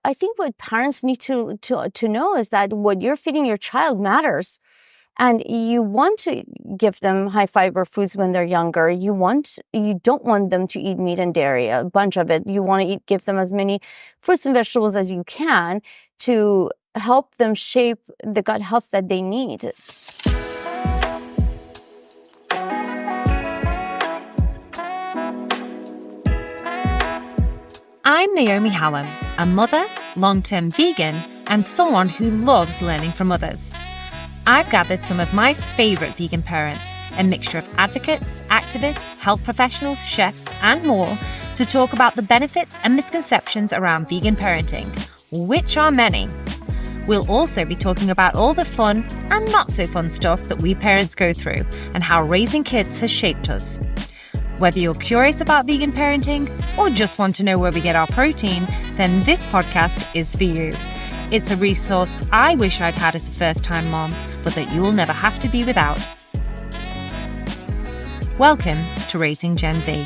I think what parents need to know is that what you're feeding your child matters. And you want to give them high fiber foods when they're younger. You don't want them to eat meat and dairy, a bunch of it. You want to give them as many fruits and vegetables as you can to help them shape the gut health that they need. I'm Naomi Hallum, a mother, long-term vegan, and someone who loves learning from others. I've gathered some of my favourite vegan parents, a mixture of advocates, activists, health professionals, chefs, and more, to talk about the benefits and misconceptions around vegan parenting, which are many. We'll also be talking about all the fun and not so fun stuff that we parents go through and how raising kids has shaped us. Whether you're curious about vegan parenting or just want to know where we get our protein, then this podcast is for you. It's a resource I wish I'd had as a first-time mom, but that you'll never have to be without. Welcome to Raising Gen V.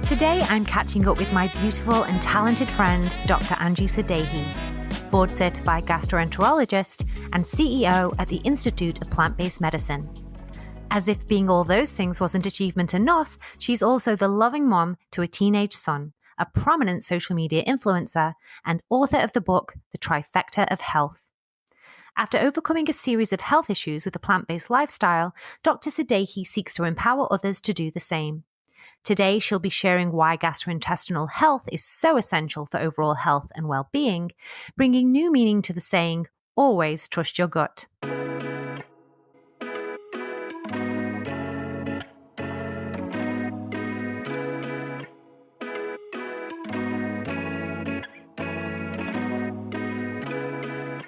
Today I'm catching up with my beautiful and talented friend, Dr. Angie Sadeghi, board-certified gastroenterologist and CEO at the Institute of Plant-Based Medicine. As if being all those things wasn't achievement enough, she's also the loving mom to a teenage son, a prominent social media influencer, and author of the book, The Trifecta of Health. After overcoming a series of health issues with a plant-based lifestyle, Dr. Sadeghi seeks to empower others to do the same. Today, she'll be sharing why gastrointestinal health is so essential for overall health and well-being, bringing new meaning to the saying, always trust your gut.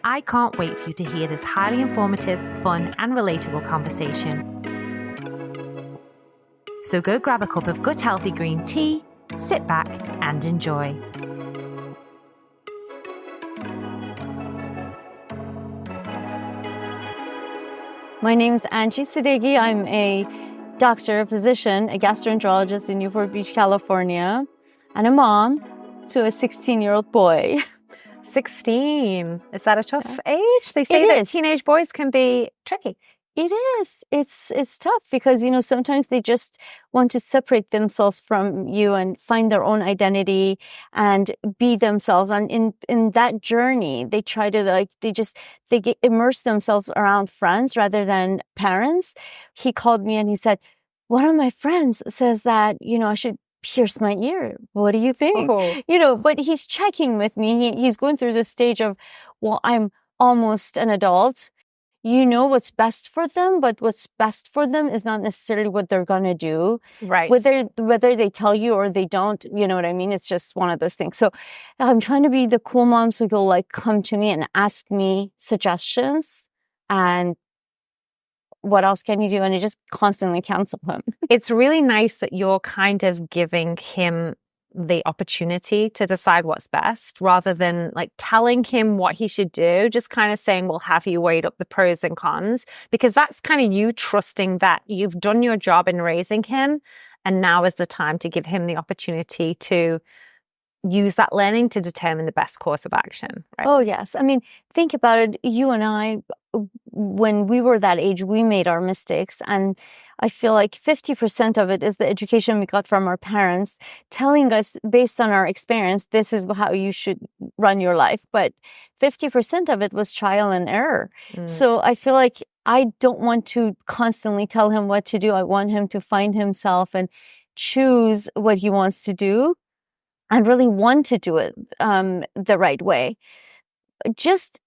I can't wait for you to hear this highly informative, fun, and relatable conversation. So go grab a cup of gut-healthy green tea, sit back, and enjoy. My name is Angie Sadeghi. I'm a doctor, a physician, a gastroenterologist in Newport Beach, California, and a mom to a 16-year-old boy. 16. Is that a tough age? They say that teenage boys can be tricky. It is. It's tough because, sometimes they just want to separate themselves from you and find their own identity and be themselves. And in that journey, they try to immerse themselves around friends rather than parents. He called me and he said, one of my friends says that, I should pierce my ear. What do you think? Oh. But he's checking with me. He's going through this stage of, well, I'm almost an adult. You know what's best for them, but what's best for them is not necessarily what they're going to do. Right. Whether they tell you or they don't, you know what I mean? It's just one of those things. So I'm trying to be the cool mom so he'll come to me and ask me suggestions and what else can you do? And I just constantly counsel him. It's really nice that you're kind of giving him the opportunity to decide what's best rather than telling him what he should do, just kind of saying, well, have you weighed up the pros and cons? Because that's kind of you trusting that you've done your job in raising him. And now is the time to give him the opportunity to use that learning to determine the best course of action. Right? Oh, yes. I mean, think about it. You and I, when we were that age, we made our mistakes. And I feel like 50% of it is the education we got from our parents telling us based on our experience, this is how you should run your life. But 50% of it was trial and error. So I feel like I don't want to constantly tell him what to do. I want him to find himself and choose what he wants to do and really want to do it the right way. Just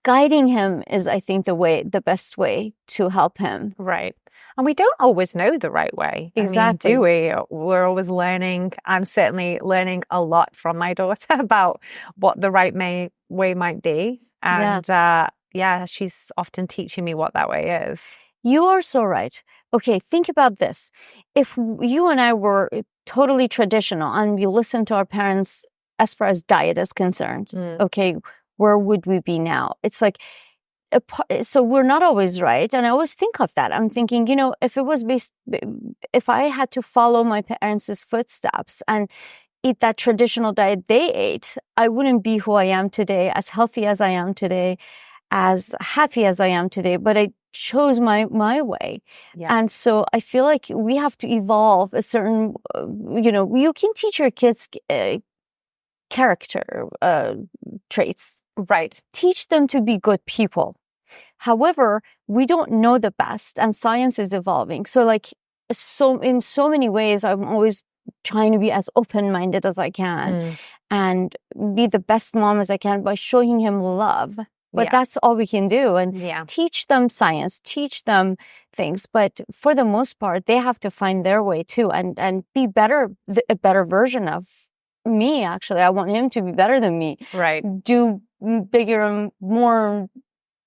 guiding him is, I think, the best way to help him. Right. And we don't always know the right way. Exactly. Do we? We're always learning. I'm certainly learning a lot from my daughter about what the right way might be. And she's often teaching me what that way is. You are so right. Okay, think about this. If you and I were totally traditional and we listened to our parents as far as diet is concerned, okay, where would we be now? It's like so we're not always right. And I always think of that. I'm thinking, if I had to follow my parents' footsteps and eat that traditional diet they ate, I wouldn't be who I am today, as healthy as I am today, as happy as I am today, but I chose my way. Yeah. And so I feel like we have to evolve a certain, you can teach your kids character traits. Right. Teach them to be good people. However, we don't know the best, and science is evolving. So in so many ways, I'm always trying to be as open-minded as I can and be the best mom as I can by showing him love. But that's all we can do. And teach them science, teach them things. But for the most part, they have to find their way too and be a better version of me, actually. I want him to be better than me. Right. Do bigger and more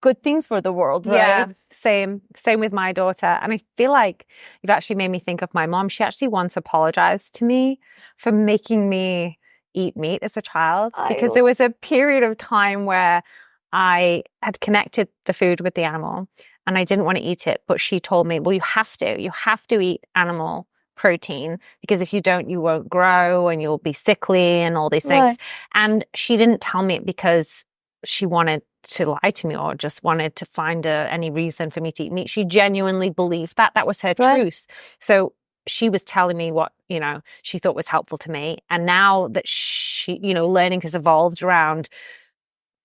good things for the world, right? Yeah, same with my daughter. And I feel like you've actually made me think of my mom. She actually once apologized to me for making me eat meat as a child, because there was a period of time where I had connected the food with the animal and I didn't want to eat it. But she told me, well, you have to eat animal protein, because if you don't, you won't grow and you'll be sickly and all these things. Right. And she didn't tell me it because she wanted to lie to me or just wanted to find any reason for me to eat meat. She genuinely believed that was her truth. So she was telling me what, she thought was helpful to me. And now that she, learning has evolved around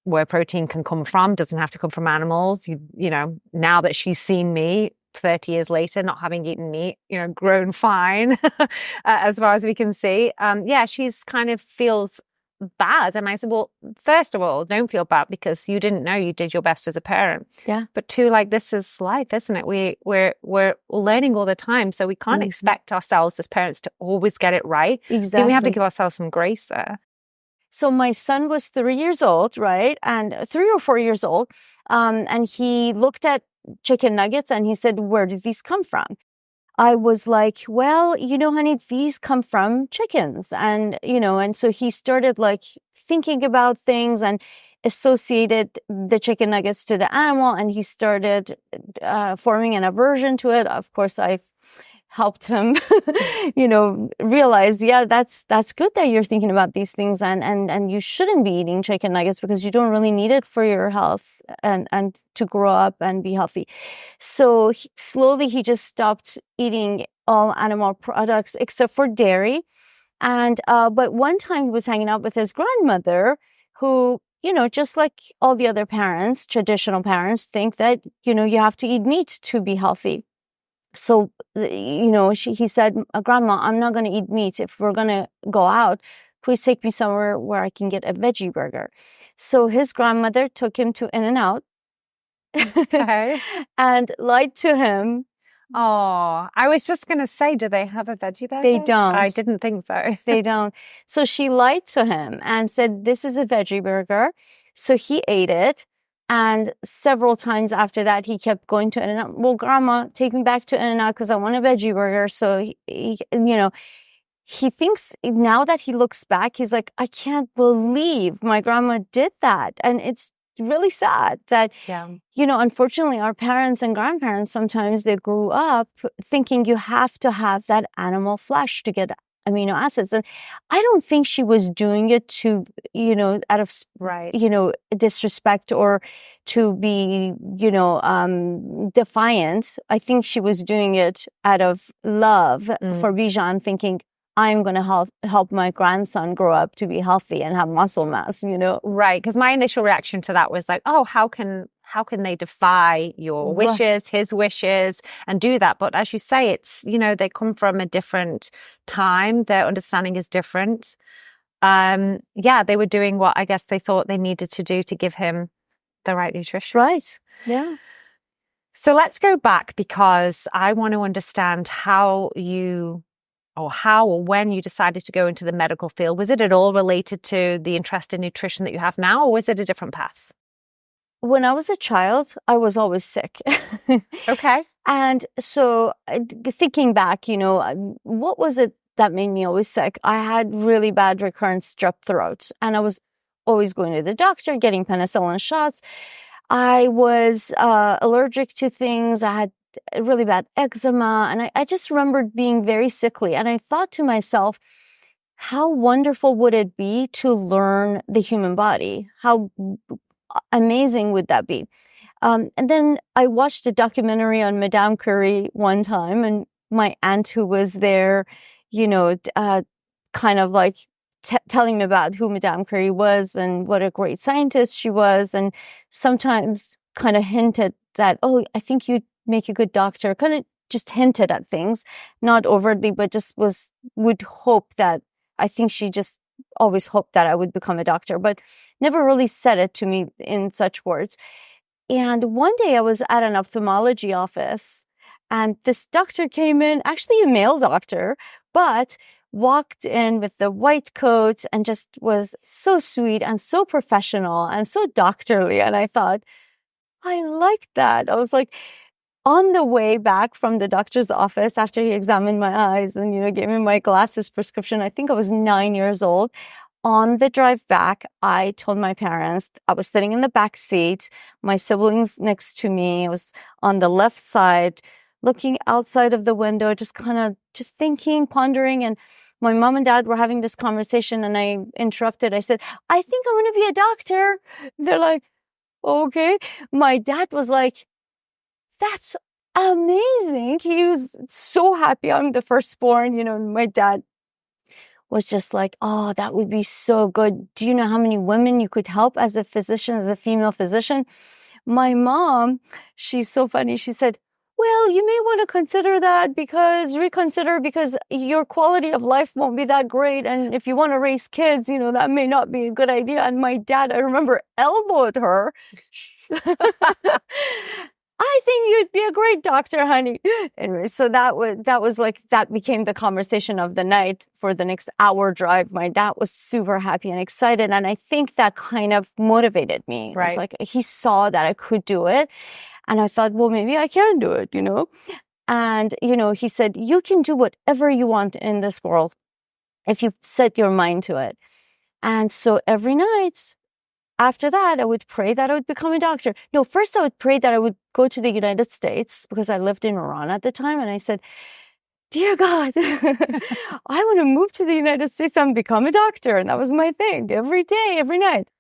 where protein can come from, doesn't have to come from animals. Now that she's seen me 30 years later, not having eaten meat, grown fine, as far as we can see. She's kind of feels bad. And I said, well, first of all, don't feel bad, because you didn't know, you did your best as a parent. Yeah. But two, this is life, isn't it? We're learning all the time. So we can't expect ourselves as parents to always get it right. Exactly. Then we have to give ourselves some grace there. So my son was 3 years old, right? And 3 or 4 years old. And he looked at chicken nuggets and he said, where did these come from? I was like, well, honey, these come from chickens. And, and so he started thinking about things and associated the chicken nuggets to the animal. And he started forming an aversion to it. Of course, I helped him, realize, that's good that you're thinking about these things, and you shouldn't be eating chicken nuggets because you don't really need it for your health and to grow up and be healthy. So slowly he just stopped eating all animal products except for dairy. And, but one time he was hanging out with his grandmother who, just like all the other parents, traditional parents, think that, you have to eat meat to be healthy. So, he said, Grandma, I'm not going to eat meat. If we're going to go out, please take me somewhere where I can get a veggie burger. So his grandmother took him to In-N-Out and lied to him. Oh, I was just going to say, do they have a veggie burger? They don't. I didn't think so. They don't. So she lied to him and said, this is a veggie burger. So he ate it. And several times after that, he kept going to In-N-Out. Well, Grandma, take me back to In-N-Out because I want a veggie burger. So, he thinks now that he looks back, he's like, I can't believe my grandma did that. And it's really sad that, unfortunately, our parents and grandparents, sometimes they grew up thinking you have to have that animal flesh to get amino acids. And I don't think she was doing it to, out of, disrespect or to be, defiant. I think she was doing it out of love for Bijan, thinking, I'm going to help my grandson grow up to be healthy and have muscle mass, Right. Because my initial reaction to that was like, oh, how can they defy your wishes, his wishes, and do that? But as you say, it's, they come from a different time. Their understanding is different. They were doing what I guess they thought they needed to do to give him the right nutrition. Right. Yeah. So let's go back, because I want to understand how or when you decided to go into the medical field. Was it at all related to the interest in nutrition that you have now, or was it a different path? When I was a child, I was always sick. Okay. And so thinking back, what was it that made me always sick? I had really bad recurrent strep throat, and I was always going to the doctor, getting penicillin shots. I was allergic to things. I had really bad eczema, and I just remembered being very sickly. And I thought to myself, how wonderful would it be to learn the human body? How amazing would that be? And then I watched a documentary on Madame Curie one time, and my aunt who was there, kind of like telling me about who Madame Curie was and what a great scientist she was, and sometimes kind of hinted that, oh, I think you'd make a good doctor, kind of just hinted at things, not overtly, but just would hope that, I think she just always hoped that I would become a doctor, but never really said it to me in such words. And one day I was at an ophthalmology office, and this doctor came in, actually a male doctor, but walked in with the white coat and just was so sweet and so professional and so doctorly. And I thought, I like that. I was like, on the way back from the doctor's office after he examined my eyes and, gave me my glasses prescription, I think I was 9 years old. On the drive back, I told my parents, I was sitting in the back seat, my siblings next to me. I was on the left side, looking outside of the window, just thinking, pondering. And my mom and dad were having this conversation, and I interrupted. I said, I think I want to be a doctor. They're like, okay. My dad was like, that's amazing. He was so happy. I'm the firstborn, my dad was just like, oh, that would be so good. Do you know how many women you could help as a physician, as a female physician? My mom, she's so funny. She said, well, you may want to reconsider because your quality of life won't be that great. And if you want to raise kids, that may not be a good idea. And my dad, I remember, elbowed her. I think you'd be a great doctor, honey. Anyway, so that became the conversation of the night for the next hour drive. My dad was super happy and excited. And I think that kind of motivated me. Right. It's like he saw that I could do it. And I thought, well, maybe I can do it, And, he said, you can do whatever you want in this world if you set your mind to it. And so every night, after that, I would pray that I would become a doctor. No, first I would pray that I would go to the United States because I lived in Iran at the time. And I said, dear God, I want to move to the United States and become a doctor. And that was my thing every day, every night.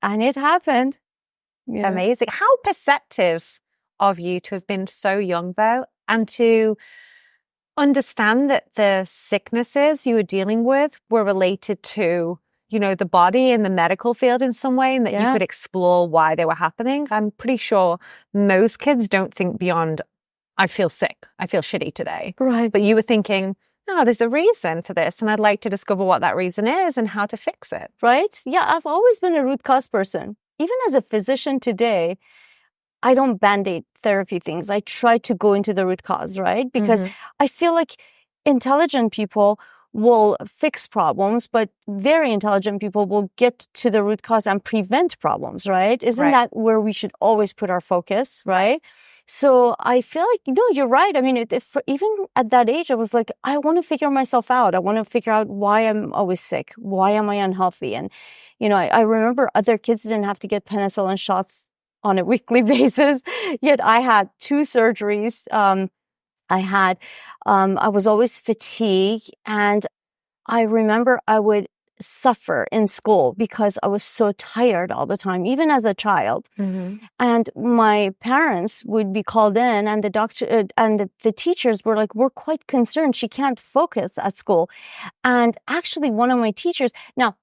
And it happened. Yeah. Amazing. How perceptive of you to have been so young, though, and to understand that the sicknesses you were dealing with were related to the body and the medical field in some way, and that you could explore why they were happening. I'm pretty sure most kids don't think beyond, I feel sick, I feel shitty today. Right. But you were thinking, no, there's a reason for this, and I'd like to discover what that reason is and how to fix it. Right? Yeah, I've always been a root cause person. Even as a physician today, I don't band-aid therapy things. I try to go into the root cause, right? Because I feel like intelligent people will fix problems, but very intelligent people will get to the root cause and prevent problems, right? Isn't that where we should always put our focus, right? So I feel like, you're right. I mean, even at that age, I was like, I want to figure myself out. I want to figure out why I'm always sick. Why am I unhealthy? And, I remember other kids didn't have to get penicillin shots on a weekly basis, yet I had 2 surgeries. I was always fatigued, and I remember I would suffer in school because I was so tired all the time, even as a child. And my parents would be called in, and the doctor and the teachers were like, we're quite concerned. She can't focus at school. And actually one of my teachers, now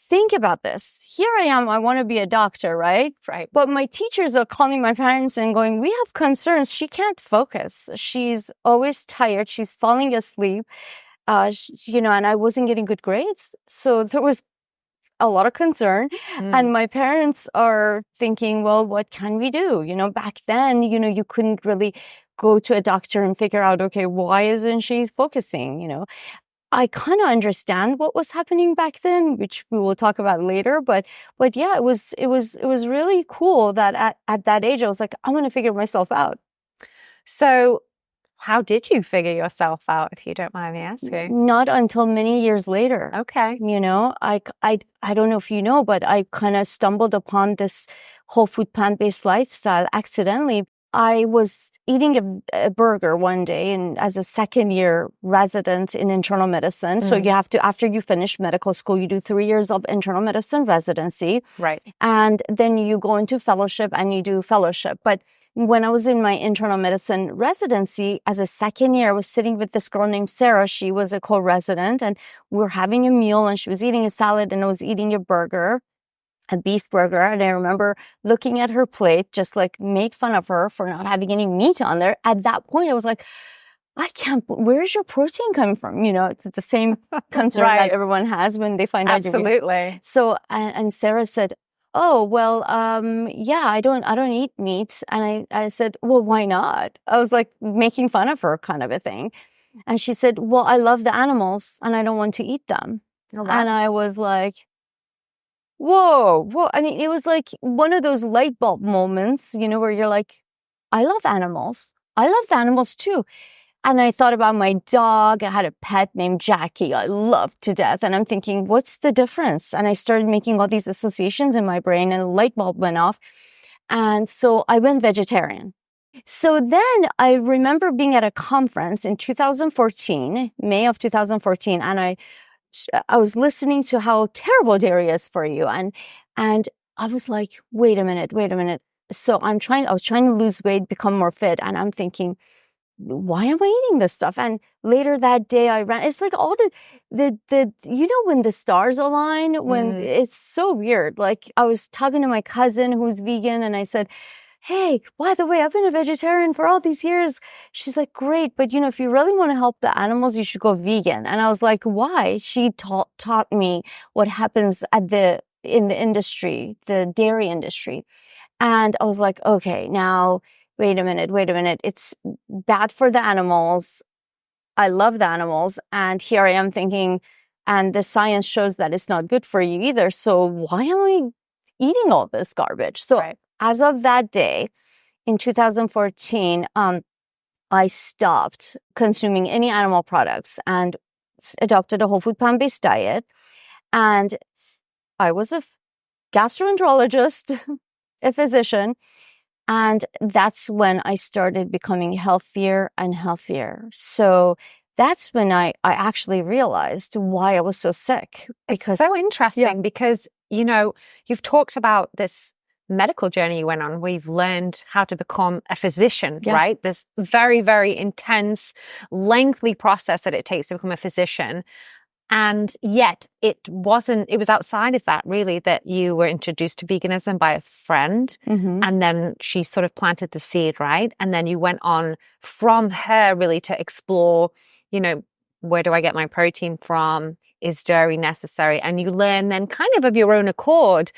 think about this. Here I am. I want to be a doctor, right? Right. But my teachers are calling my parents and going, we have concerns. She can't focus. She's always tired. She's falling asleep. And I wasn't getting good grades. So there was a lot of concern. And my parents are thinking, well, what can we do? Back then, you couldn't really go to a doctor and figure out, okay, why isn't she focusing? I kind of understand what was happening back then, which we will talk about later. But yeah, it was really cool that at that age, I was like, I want to figure myself out. So how did you figure yourself out, if you don't mind me asking? Not until many years later. Okay. I don't know if you know, but I kind of stumbled upon this whole food plant-based lifestyle accidentally. I was eating a burger one day, and as a second-year resident in internal medicine, so you have to, after you finish medical school, you do 3 years of internal medicine residency. Right. And then you go into fellowship and you do fellowship. But when I was in my internal medicine residency, as a second year, I was sitting with this girl named Sarah. She was a co-resident, and we were having a meal, and she was eating a salad and I was eating a burger, a beef burger. And I remember looking at her plate, just like made fun of her for not having any meat on there. At that point, I was like, where's your protein coming from? You know, it's the same concern Right. that everyone has when they find out. Absolutely. So, and Sarah said, oh, well, yeah, I don't eat meat. And I said, well, why not? I was like making fun of her, kind of a thing. And she said, well, I love the animals and I don't want to eat them. Oh, wow. And I was like, whoa. I mean, it was like one of those light bulb moments, you know, where you're like, I love animals. I love the animals too. And I thought about my dog. I had a pet named Jackie. I loved to death. And I'm thinking, what's the difference? And I started making all these associations in my brain, and a light bulb went off. And so I went vegetarian. So then I remember being at a conference in 2014, May of 2014, and I was listening to how terrible dairy is for you. And I was like, wait a minute. So I was trying to lose weight, become more fit. And I'm thinking, why am I eating this stuff? And later that day I ran, it's like all the, you know, when the stars align, when it's so weird. Like I was talking to my cousin who's vegan, and I said, hey, by the way, I've been a vegetarian for all these years. She's like, great. But you know, if you really want to help the animals, you should go vegan. And I was like, why? She taught me what happens in the industry, the dairy industry. And I was like, okay, now, wait a minute. It's bad for the animals. I love the animals. And here I am thinking, and the science shows that it's not good for you either. So why am I eating all this garbage? So as of that day in 2014, I stopped consuming any animal products and adopted a whole food plant-based diet. And I was a gastroenterologist, a physician. And that's when I started becoming healthier and healthier. So that's when I actually realized why I was so sick. Because it's so interesting because, you know, you've talked about this medical journey you went on where you've learned how to become a physician, right? This very, very intense, lengthy process that it takes to become a physician. And yet it was outside of that really that you were introduced to veganism by a friend. And then she sort of planted the seed, right? And then you went on from her really to explore, you know, where do I get my protein from? Is dairy necessary? And you learn then kind of your own accord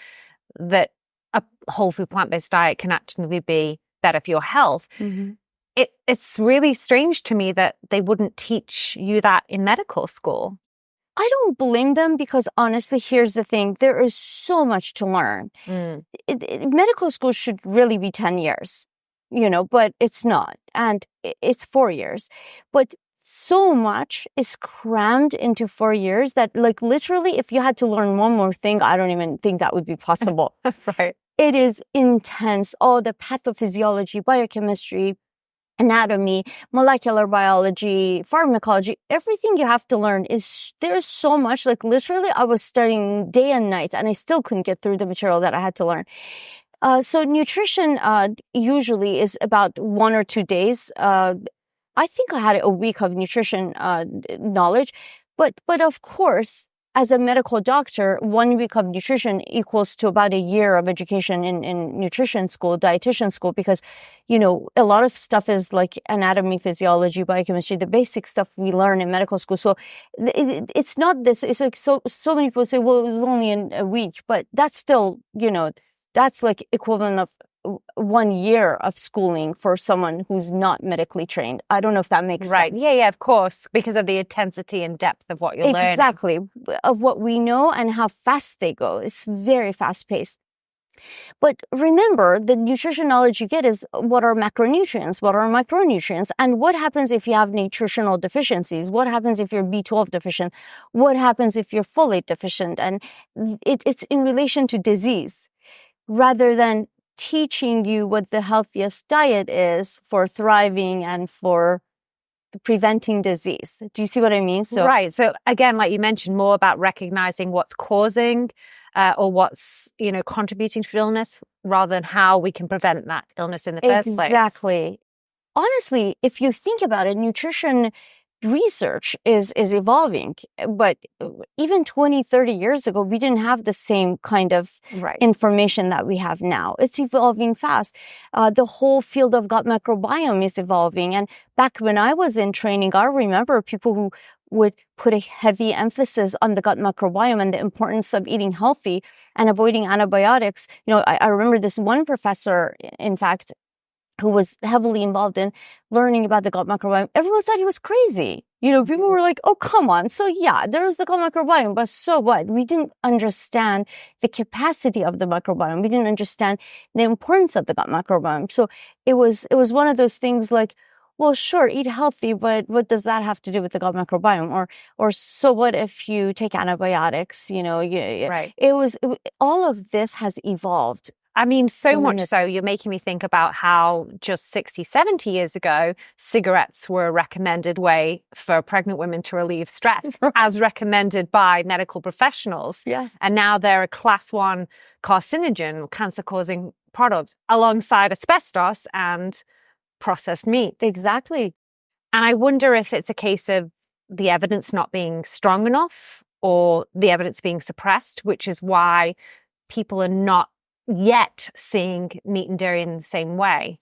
that a whole food plant-based diet can actually be better for your health. It's really strange to me that they wouldn't teach you that in medical school. I don't blame them because honestly, here's the thing. There is so much to learn. Medical school should really be 10 years, you know, but it's not. And it's 4 years. But so much is crammed into 4 years that like literally if you had to learn one more thing, I don't even think that would be possible. Right. It is intense. All the pathophysiology, biochemistry, anatomy, molecular biology, pharmacology, everything you have to learn there's so much. Like literally I was studying day and night and I still couldn't get through the material that I had to learn. So nutrition usually is about 1 or 2 days. I think I had a week of nutrition knowledge, but of course, as a medical doctor, 1 week of nutrition equals to about a year of education in nutrition school, dietitian school, because, you know, a lot of stuff is like anatomy, physiology, biochemistry, the basic stuff we learn in medical school. So it's not this. It's like so many people say, well, it was only in a week, but that's still, you know, that's like equivalent of 1 year of schooling for someone who's not medically trained. I don't know if that makes sense. Yeah, of course, because of the intensity and depth of what you're learning. Exactly, of what we know and how fast they go. It's very fast paced. But remember, the nutrition knowledge you get is what are macronutrients, what are micronutrients, and what happens if you have nutritional deficiencies, what happens if you're B12 deficient, what happens if you're folate deficient, and it's in relation to disease rather than teaching you what the healthiest diet is for thriving and for preventing disease. Do you see what I mean? So, right. So again, like you mentioned, more about recognizing what's causing or what's, contributing to illness rather than how we can prevent that illness in the first place. Exactly. Honestly, if you think about it, nutrition research is evolving, but even 20, 30 years ago, we didn't have the same kind of information that we have now. It's evolving fast. The whole field of gut microbiome is evolving. And back when I was in training, I remember people who would put a heavy emphasis on the gut microbiome and the importance of eating healthy and avoiding antibiotics. I remember this one professor, in fact, who was heavily involved in learning about the gut microbiome. Everyone thought he was crazy. People were like, oh, come on. So yeah, there's the gut microbiome, but so what? We didn't understand the capacity of the microbiome. We didn't understand the importance of the gut microbiome. So it was one of those things like, well, sure, eat healthy, but what does that have to do with the gut microbiome? Or so what if you take antibiotics? Right. All of this has evolved. I mean, so much so, you're making me think about how just 60, 70 years ago, cigarettes were a recommended way for pregnant women to relieve stress, as recommended by medical professionals. Yeah. And now they're a class 1 carcinogen, cancer-causing product, alongside asbestos and processed meat. Exactly. And I wonder if it's a case of the evidence not being strong enough or the evidence being suppressed, which is why people are not yet seeing meat and dairy in the same way.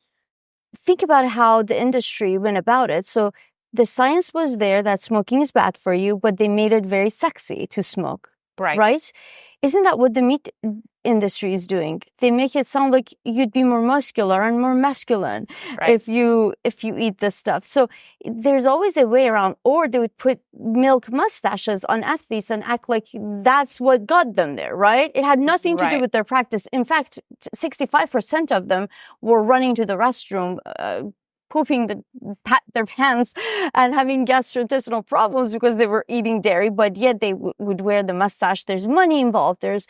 Think about how the industry went about it. So the science was there that smoking is bad for you, but they made it very sexy to smoke. Right? Isn't that what the meat industry is doing? They make it sound like you'd be more muscular and more masculine if you eat this stuff. So there's always a way around. Or they would put milk mustaches on athletes and act like that's what got them there, right? It had nothing to do with their practice. In fact, 65% of them were running to the restroom, pooping their pants and having gastrointestinal problems because they were eating dairy, but yet they would wear the mustache. There's money involved. There's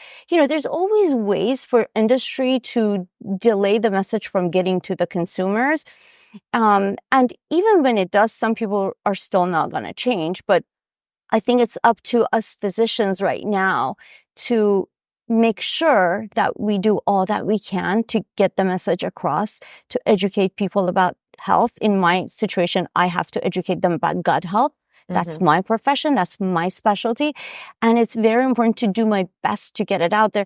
always ways for industry to delay the message from getting to the consumers. And even when it does, some people are still not going to change. But I think it's up to us physicians right now to make sure that we do all that we can to get the message across, to educate people about health. In my situation, I have to educate them about gut health. That's my profession. That's my specialty. And it's very important to do my best to get it out there.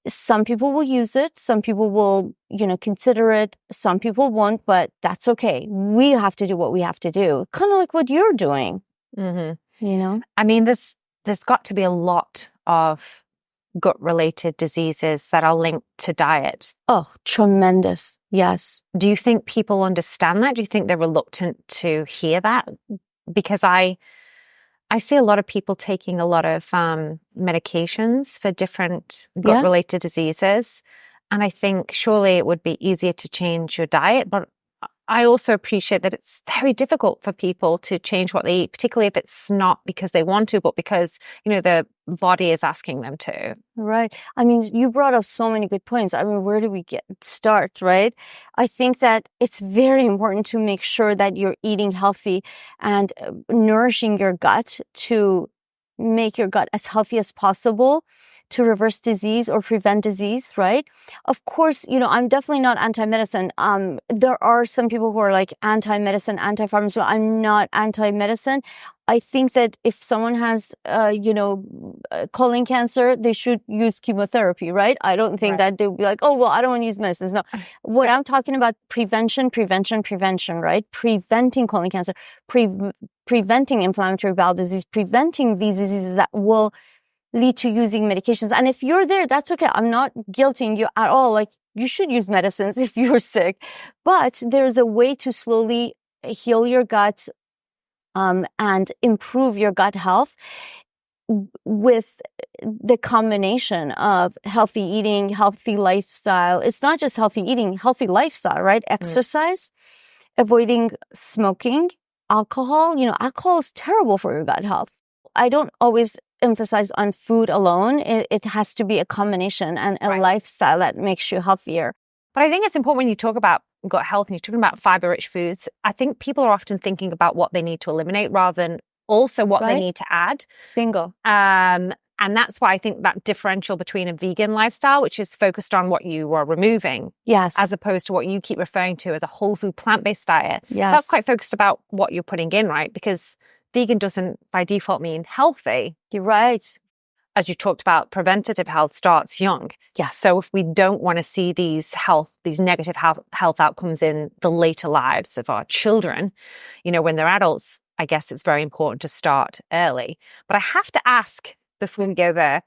Some people will use it. Some people will, consider it. Some people won't, but that's okay. We have to do what we have to do. Kind of like what you're doing, I mean, there's got to be a lot of gut-related diseases that are linked to diet. Oh, tremendous. Yes. Do you think people understand that? Do you think they're reluctant to hear that? Because I see a lot of people taking a lot of medications for different gut-related diseases. And I think surely it would be easier to change your diet, but I also appreciate that it's very difficult for people to change what they eat, particularly if it's not because they want to, but because, the body is asking them to. Right. I mean, you brought up so many good points. I mean, where do we start, right? I think that it's very important to make sure that you're eating healthy and nourishing your gut to make your gut as healthy as possible, to reverse disease or prevent disease, right? Of course, I'm definitely not anti-medicine. There are some people who are like anti-medicine, anti-pharmaceutical. I'm not anti-medicine. I think that if someone has, colon cancer, they should use chemotherapy, right? I don't think that they'll be like, oh, well, I don't want to use medicines. No. What I'm talking about, prevention, right? Preventing colon cancer, preventing inflammatory bowel disease, preventing these diseases that will lead to using medications. And if you're there, that's okay. I'm not guilting you at all. Like, you should use medicines if you're sick. But there's a way to slowly heal your gut and improve your gut health with the combination of healthy eating, healthy lifestyle. It's not just healthy eating, healthy lifestyle, right? Exercise, avoiding smoking, alcohol. Alcohol is terrible for your gut health. I don't always emphasize on food alone. It has to be a combination and a lifestyle that makes you healthier. But I think it's important when you talk about gut health and you're talking about fiber-rich foods, I think people are often thinking about what they need to eliminate rather than also what they need to add. Bingo. And that's why I think that differential between a vegan lifestyle, which is focused on what you are removing, as opposed to what you keep referring to as a whole food plant-based diet. That's quite focused about what you're putting in, right? Because vegan doesn't by default mean healthy. You're right. As you talked about, preventative health starts young. Yeah. So if we don't want to see these negative health outcomes in the later lives of our children, when they're adults, I guess it's very important to start early. But I have to ask before we go there,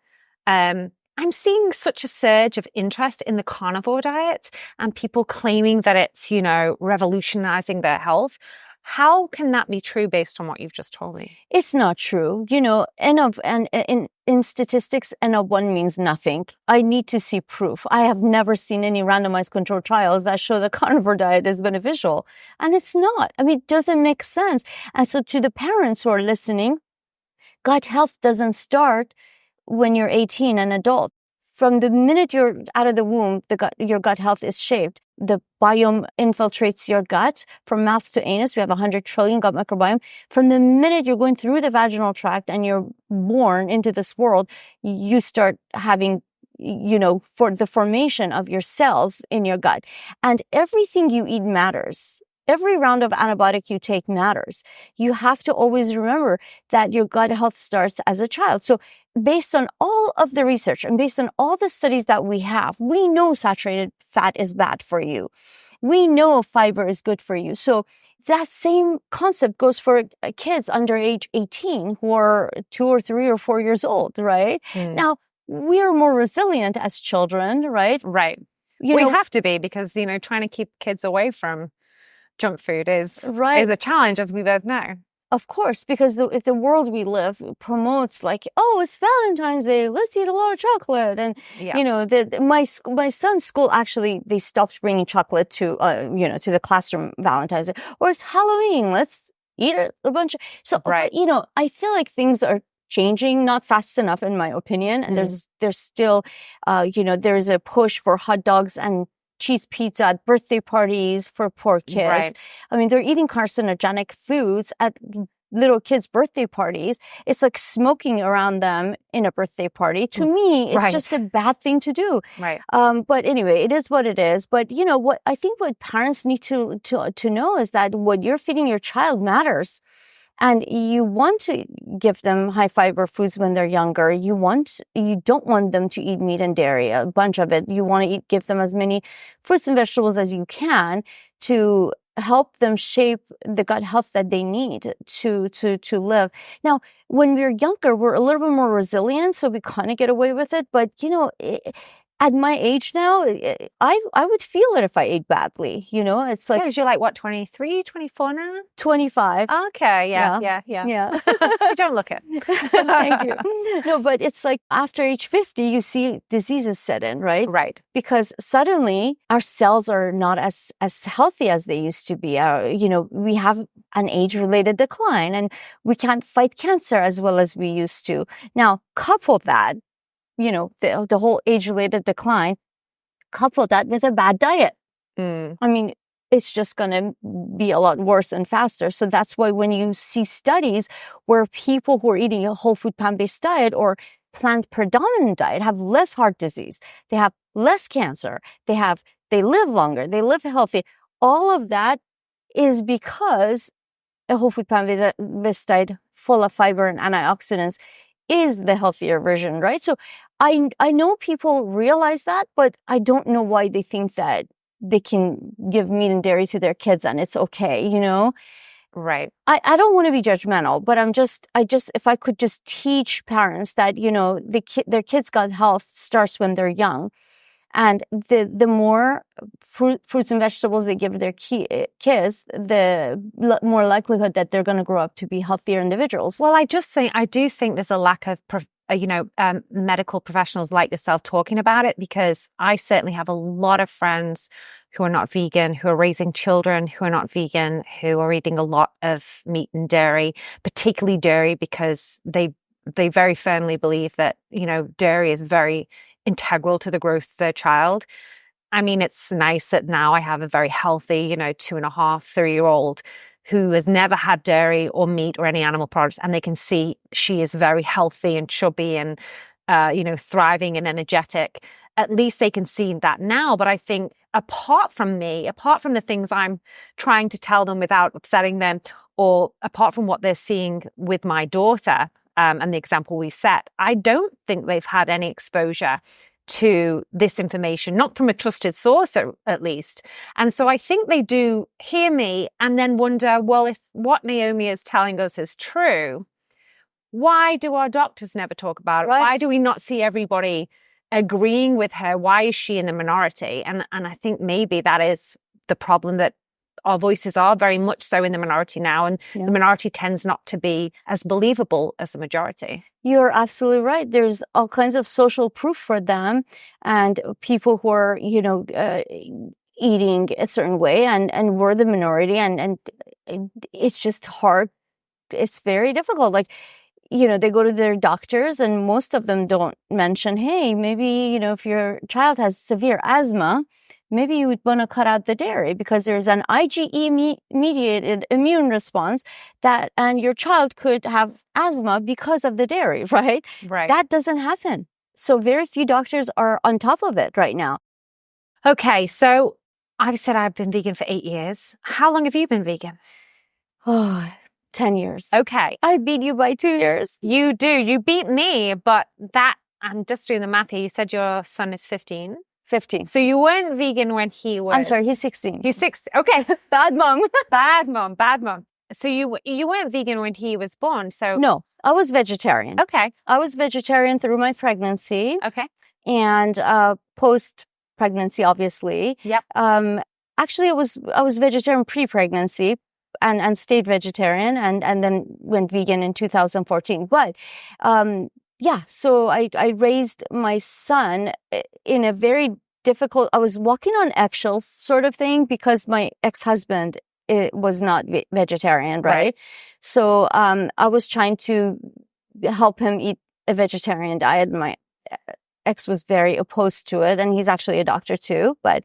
I'm seeing such a surge of interest in the carnivore diet and people claiming that it's, revolutionizing their health. How can that be true based on what you've just told me? It's not true. In statistics, N of 1 means nothing. I need to see proof. I have never seen any randomized controlled trials that show the carnivore diet is beneficial. And it's not. I mean, it doesn't make sense. And so to the parents who are listening, gut health doesn't start when you're 18, an adult. From the minute you're out of the womb, your gut health is shaped. The biome infiltrates your gut from mouth to anus. We have 100 trillion gut microbiome. From the minute you're going through the vaginal tract and you're born into this world, you start having, for the formation of your cells in your gut. And everything you eat matters. Every round of antibiotic you take matters. You have to always remember that your gut health starts as a child. So based on all of the research and based on all the studies that we have, we know saturated fat is bad for you. We know fiber is good for you. So that same concept goes for kids under age 18 who are 2 or 3 or 4 years old, right? Now, we are more resilient as children, right? Right. We have to be because, trying to keep kids away from junk food is a challenge, as we both know. Of course, because if the world we live promotes it's Valentine's Day, let's eat a lot of chocolate. And, my son's school, actually, they stopped bringing chocolate to the classroom Valentine's Day. Or it's Halloween, let's eat a bunch of... So, I feel like things are changing, not fast enough, in my opinion. And there's still, there's a push for hot dogs and cheese pizza at birthday parties for poor kids. Right. I mean, they're eating carcinogenic foods at little kids' birthday parties. It's like smoking around them in a birthday party. To me, it's just a bad thing to do. Right. But anyway, it is what it is. But what I think what parents need to know is that what you're feeding your child matters. And you want to give them high fiber foods when they're younger. You don't want them to eat meat and dairy, a bunch of it. You want to give them as many fruits and vegetables as you can to help them shape the gut health that they need to live. Now, when we're younger, we're a little bit more resilient, so we kind of get away with it. But, at my age now, I would feel it if I ate badly. It's like... Yeah, you're like, what, 23, 24 now? 25. Okay, yeah. You don't look it. Thank you. No, but it's like after age 50, you see diseases set in, right? Right. Because suddenly our cells are not as healthy as they used to be. We have an age-related decline and we can't fight cancer as well as we used to. Now, couple that, the whole age-related decline, couple that with a bad diet. I mean, it's just going to be a lot worse and faster. So that's why when you see studies where people who are eating a whole food plant-based diet or plant predominant diet have less heart disease, they have less cancer, they live longer, they live healthy. All of that is because a whole food plant-based diet full of fiber and antioxidants is the healthier version, right? So I know people realize that, but I don't know why they think that they can give meat and dairy to their kids and it's okay, Right. I don't want to be judgmental, but if I could just teach parents that, their kids' gut health starts when they're young. And the more fruits and vegetables they give their kids, the more likelihood that they're going to grow up to be healthier individuals. Well, I do think there's a lack of, medical professionals like yourself talking about it, because I certainly have a lot of friends who are not vegan, who are raising children who are not vegan, who are eating a lot of meat and dairy, particularly dairy, because they very firmly believe that, dairy is very integral to the growth of their child. I mean, it's nice that now I have a very healthy, 2.5, 3-year-old who has never had dairy or meat or any animal products, and they can see she is very healthy and chubby and, thriving and energetic. At least they can see that now. But I think apart from the things I'm trying to tell them without upsetting them, or apart from what they're seeing with my daughter, and the example we set, I don't think they've had any exposure to this information, not from a trusted source at least. And so I think they do hear me and then wonder, well, if what Naomi is telling us is true, why do our doctors never talk about it? Right. Why do we not see everybody agreeing with her? Why is she in the minority? And I think maybe that is the problem, that our voices are very much so in the minority now, and the minority tends not to be as believable as the majority. You're absolutely right. There's all kinds of social proof for them, and people who are, eating a certain way, and we're the minority, and it's just hard. It's very difficult. Like, they go to their doctors, and most of them don't mention, hey, maybe, if your child has severe asthma, maybe you would want to cut out the dairy because there's an IgE-mediated immune response and your child could have asthma because of the dairy, right? Right. That doesn't happen. So very few doctors are on top of it right now. Okay, so I've said I've been vegan for 8 years. How long have you been vegan? 10 years. Okay. I beat you by 2 years. You do. You beat me, but I'm just doing the math here. You said your son is 15. 15. So you weren't vegan when he was... I'm sorry, he's 16. He's 16. Okay. Bad mom. Bad mom. So you weren't vegan when he was born, so... No, I was vegetarian. Okay. I was vegetarian through my pregnancy. Okay. And post-pregnancy, obviously. Yep. Actually, I was vegetarian pre-pregnancy and stayed vegetarian and then went vegan in 2014. But so I raised my son in a very difficult, I was walking on eggshells sort of thing because my ex-husband was not vegetarian, right? So I was trying to help him eat a vegetarian diet. My ex was very opposed to it, and he's actually a doctor too. But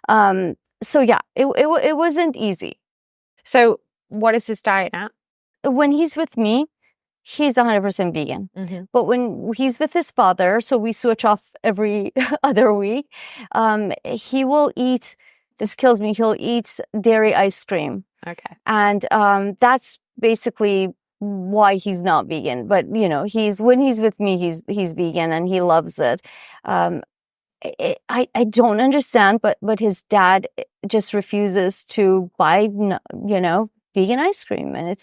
it wasn't easy. So what is his diet now? When he's with me, he's 100% vegan. Mm-hmm. But when he's with his father, so we switch off every other week, he will eat, this kills me, he'll eat dairy ice cream. Okay. And that's basically why he's not vegan. But, when he's with me, he's vegan and he loves it. I don't understand, but his dad just refuses to buy, vegan ice cream. And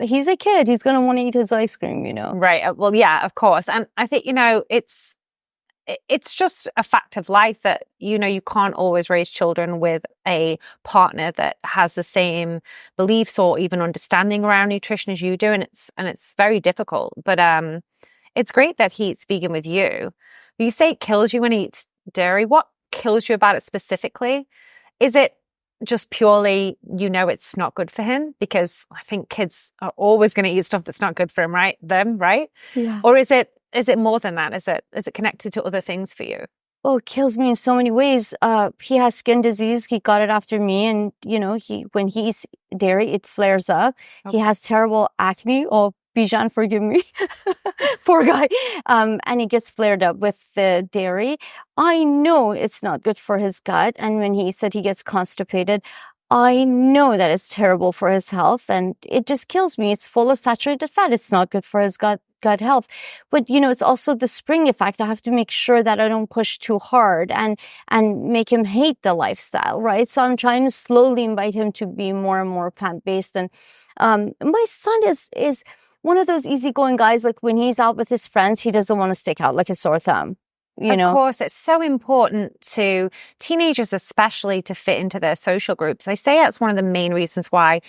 he's a kid. He's going to want to eat his ice cream, Right. Well, yeah, of course. And I think, it's just a fact of life that, you can't always raise children with a partner that has the same beliefs or even understanding around nutrition as you do. And it's very difficult, but, it's great that he eats vegan with you. You say it kills you when he eats dairy. What kills you about it specifically? Is it just purely, it's not good for him? Because I think kids are always going to eat stuff that's not good for right? Yeah. Or is it more than that? Is it connected to other things for you? Oh, it kills me in so many ways. He has skin disease. He got it after me. And, when he eats dairy, it flares up. Okay. He has terrible acne. Oh, Bijan, forgive me. Poor guy. And he gets flared up with the dairy. I know it's not good for his gut. And when he said he gets constipated, I know that it's terrible for his health. And it just kills me. It's full of saturated fat. It's not good for his gut health. But, it's also the spring effect. I have to make sure that I don't push too hard and make him hate the lifestyle, right? So I'm trying to slowly invite him to be more and more plant-based. And my son is one of those easygoing guys. Like when he's out with his friends, he doesn't want to stick out like a sore thumb. Of course, it's so important to teenagers, especially, to fit into their social groups. I say that's one of the main reasons why,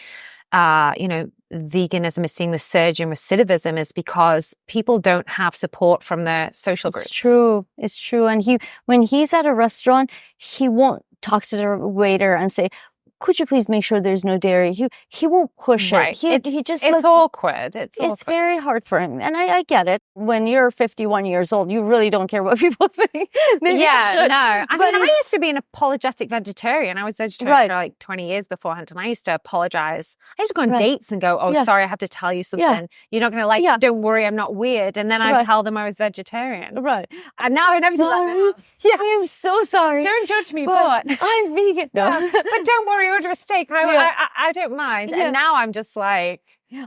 veganism is seeing the surge in recidivism, is because people don't have support from their social groups. It's true. And when he's at a restaurant, he won't talk to the waiter and say, could you please make sure there's no dairy? He won't push it. He just it's awkward. It's very hard for him. And I get it. When you're 51 years old, you really don't care what people think. Maybe I used to be an apologetic vegetarian. I was vegetarian for like 20 years beforehand, and I used to apologize. I used to go on dates and go, sorry, I have to tell you something. You're not going to like it. Don't worry, I'm not weird. And then I'd tell them I was vegetarian. Right. And now I never do that. I'm so sorry. Don't judge me, but I'm vegan. No. But don't worry, order a steak. I don't mind. And now I'm just like,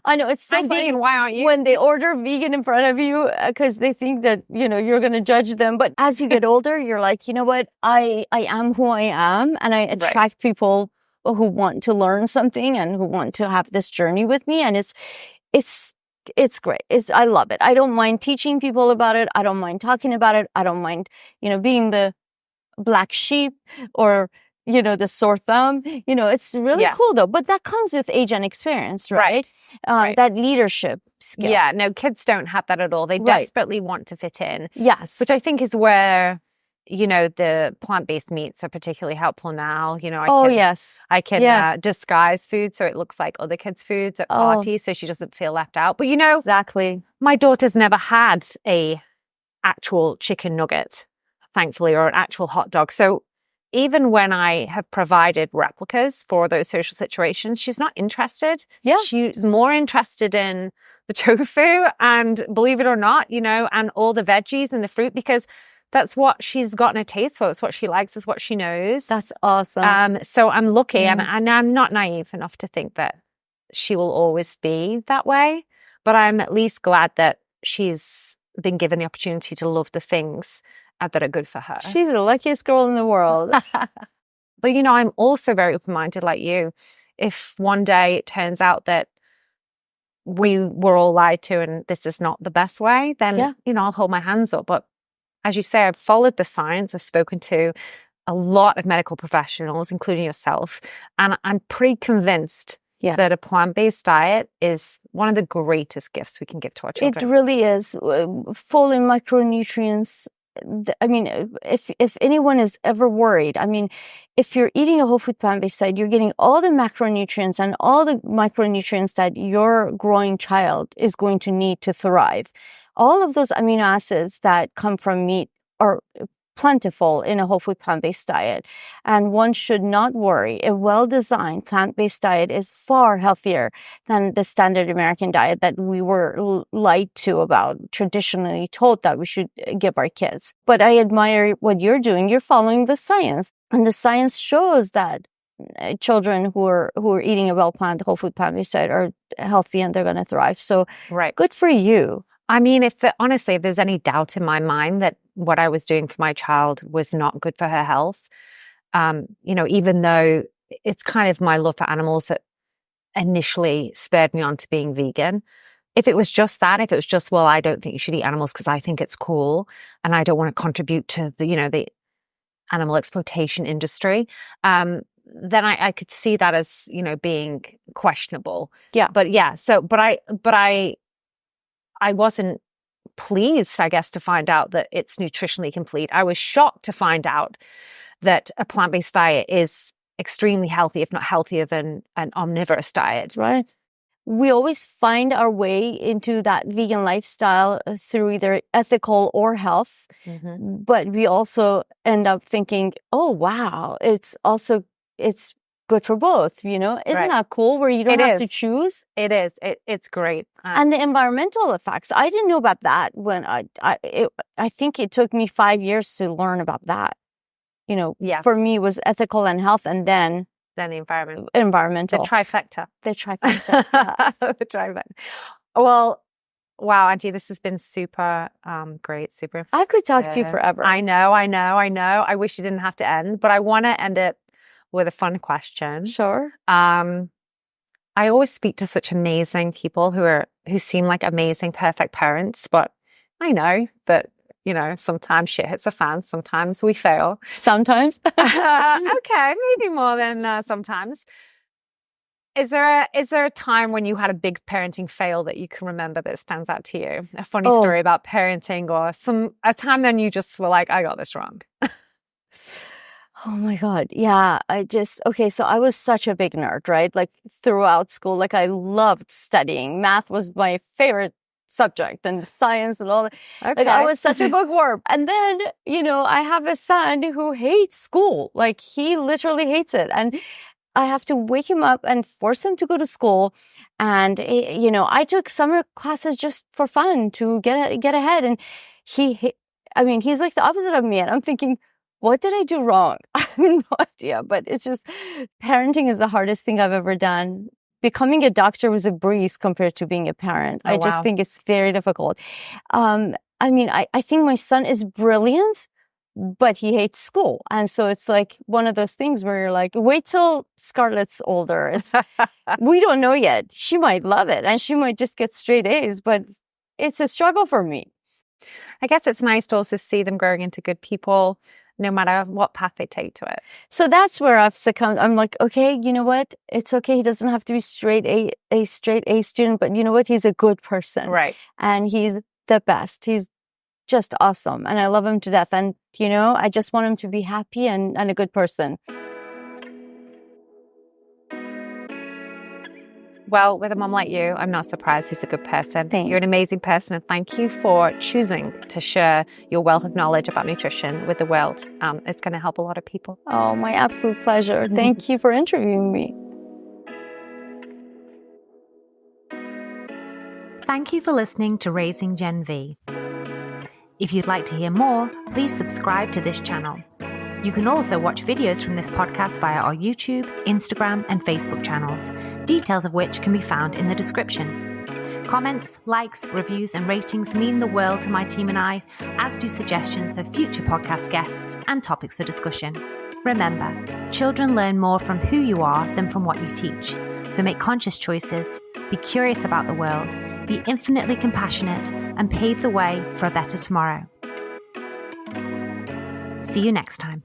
I know, it's so I'm funny. vegan, why aren't you? When they order vegan in front of you, because they think that, you're going to judge them. But as you get older, you're like, you know what? I am who I am, and I attract people who want to learn something and who want to have this journey with me. And it's great. I love it. I don't mind teaching people about it. I don't mind talking about it. I don't mind, being the black sheep or, the sore thumb. It's really cool though. But that comes with age and experience, right? That leadership skill. Yeah, no, kids don't have that at all. They desperately want to fit in. Yes. Which I think is where, the plant-based meats are particularly helpful now. I can disguise food so it looks like other kids' foods at parties so she doesn't feel left out. But exactly. My daughter's never had a actual chicken nugget, thankfully, or an actual hot dog. So even when I have provided replicas for those social situations, she's not interested. Yeah. She's more interested in the tofu and, believe it or not, and all the veggies and the fruit, because that's what she's gotten a taste for. That's what she likes. It's what she knows. That's awesome. So I'm lucky, and I'm not naive enough to think that she will always be that way. But I'm at least glad that she's been given the opportunity to love the things that are good for her. She's the luckiest girl in the world. But, I'm also very open-minded like you. If one day it turns out that we were all lied to and this is not the best way, then, I'll hold my hands up. But as you say, I've followed the science. I've spoken to a lot of medical professionals, including yourself. And I'm pretty convinced that a plant-based diet is one of the greatest gifts we can give to our children. It really is. Full in micronutrients. I mean, if anyone is ever worried, if you're eating a whole food plant-based diet, you're getting all the macronutrients and all the micronutrients that your growing child is going to need to thrive. All of those amino acids that come from meat are plentiful in a whole food plant-based diet. And one should not worry. A well-designed plant-based diet is far healthier than the standard American diet that we were lied to about, traditionally told that we should give our kids. But I admire what you're doing. You're following the science. And the science shows that children who are eating a well-planned whole food plant-based diet are healthy and they're going to thrive. So good for you. Honestly, if there's any doubt in my mind that what I was doing for my child was not good for her health, even though it's kind of my love for animals that initially spurred me on to being vegan. If it was just that, if it was just, well, I don't think you should eat animals because I think it's cool and I don't want to contribute to the animal exploitation industry, then I could see that as, being questionable. Yeah. But I wasn't pleased, I guess, to find out that it's nutritionally complete. I was shocked to find out that a plant-based diet is extremely healthy, if not healthier than an omnivorous diet. Right. We always find our way into that vegan lifestyle through either ethical or health. Mm-hmm. But we also end up thinking, oh, wow, it's good for both, Isn't that cool where you don't have to choose? It is. It's great. And the environmental effects. I didn't know about that when I think it took me 5 years to learn about that. For me it was ethical and health and then the environmental. The trifecta. Yes. The trifecta. Well, wow, Angie, this has been super great, super. I could talk to you forever. I know. I wish it didn't have to end, but I want to end it with a fun question. Sure. I always speak to such amazing people who seem like amazing, perfect parents, but I know that, sometimes shit hits the fan. Sometimes we fail. Sometimes. Okay, maybe more than sometimes. Is there a time when you had a big parenting fail that you can remember that stands out to you? A funny story about parenting or a time then you just were like, I got this wrong. Oh my God. Yeah. So I was such a big nerd, right? Like throughout school, like I loved studying. Math was my favorite subject and science and all that. Okay. Like I was such a bookworm. And then, I have a son who hates school. Like he literally hates it. And I have to wake him up and force him to go to school. And, I took summer classes just for fun to get ahead. And he's like the opposite of me. And I'm thinking, what did I do wrong? I have no idea, but it's just parenting is the hardest thing I've ever done. Becoming a doctor was a breeze compared to being a parent. Oh, I just think it's very difficult. I think my son is brilliant, but he hates school. And so it's like one of those things where you're like, wait till Scarlett's older. We don't know yet. She might love it and she might just get straight A's, but it's a struggle for me. I guess it's nice to also see them growing into good people, no matter what path they take to it. So that's where I've succumbed. I'm like, okay, you know what? It's okay. He doesn't have to be a straight A student, but you know what? He's a good person. Right. And he's the best. He's just awesome. And I love him to death. And, I just want him to be happy and a good person. Well, with a mom like you, I'm not surprised he's a good person. You're an amazing person, and thank you for choosing to share your wealth of knowledge about nutrition with the world. It's going to help a lot of people. Oh, my absolute pleasure. Thank you for interviewing me. Thank you for listening to Raising Gen V. If you'd like to hear more, please subscribe to this channel. You can also watch videos from this podcast via our YouTube, Instagram, and Facebook channels, details of which can be found in the description. Comments, likes, reviews, and ratings mean the world to my team and I, as do suggestions for future podcast guests and topics for discussion. Remember, children learn more from who you are than from what you teach. So make conscious choices, be curious about the world, be infinitely compassionate, and pave the way for a better tomorrow. See you next time.